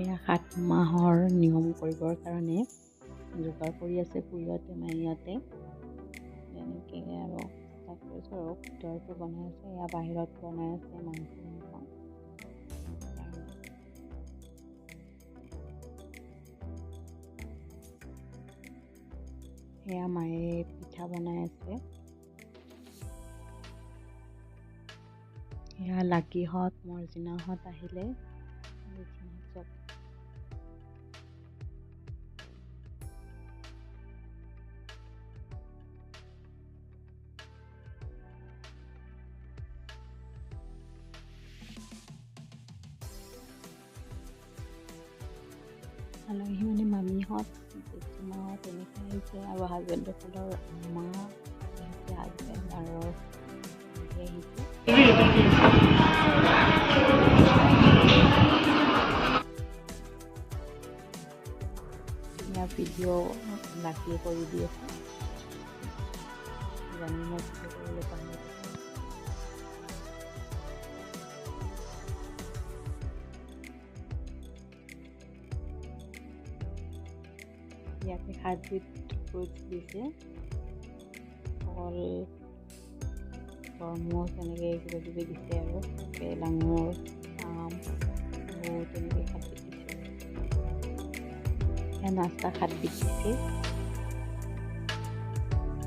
এয়া 7 মাহৰ নিয়ম কৰিবৰ কাৰণে যোগাৰ কৰি আছে পুৰিয়াতে মাইয়াতে তেনেকৈ আৰু তাৰপিছত আৰু ভিতৰটো বনাই আছে। এয়া বাহিৰত বনাই আছে মাংস। এয়া মায়ে পিঠা বনাই আছে। এয়া লাকিহঁত মৰ্জিনাহঁত আহিলে। আলহী মানে মামীহঁত জেঠীমাহঁত তেনেকৈ আহিছে আৰু হাজবেণ্ডৰ ফালৰ মা আহিছে, হাজবেণ্ড আৰু আহিছে। ইয়াৰ ভিডিঅ' লাকিয়ে কৰি দি আছে। জানি মই ভিডিঅ' কৰিবলৈ পাহৰি গৈছোঁ। ইয়াতে 7 বিধ ফ্ৰুটছ দিছে, ফল তৰমুজ এনেকৈ কিবা কিবি দিছে আৰু আপেল, আঙুৰ, আম তেনেকৈ 7 বিধ দিছে। এয়া নাস্তা 7 বিধ দিছে।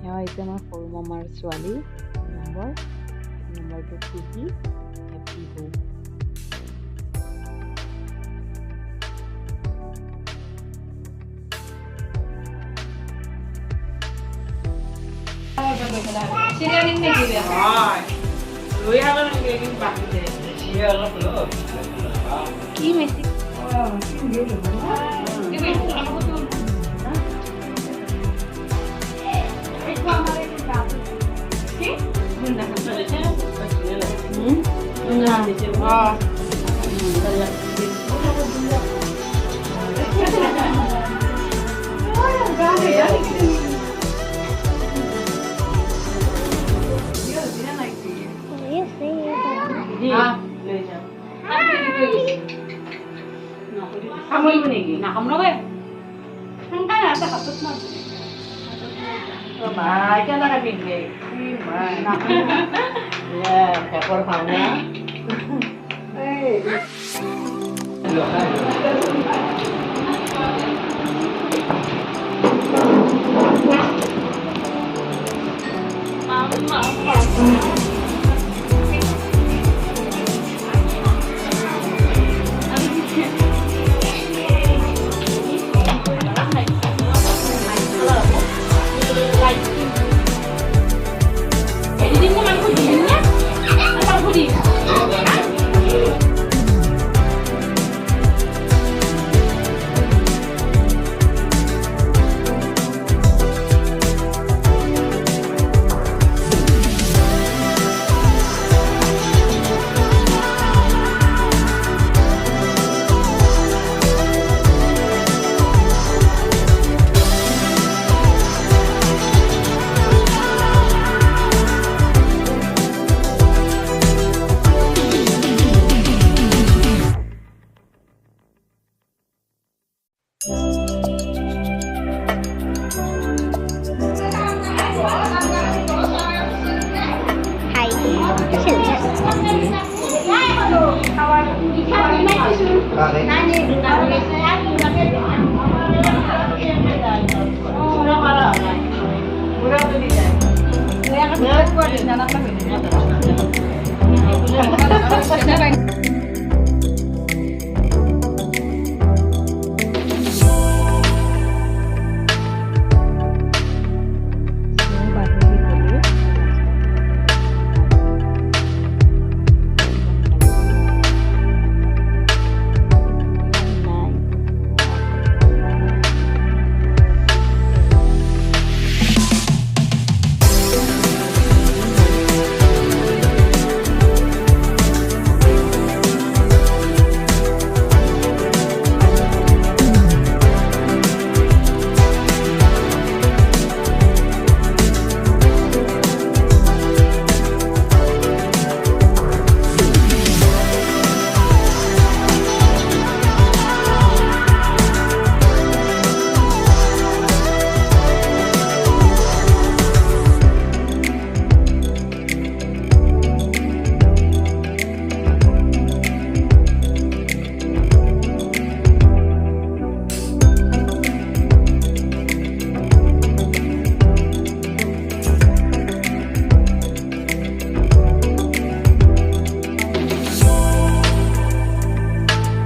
এয়া হৈছে আমাৰ সৰু মামাৰ ছোৱালী নম্বৰটো খুজি বিহু। কি মেছি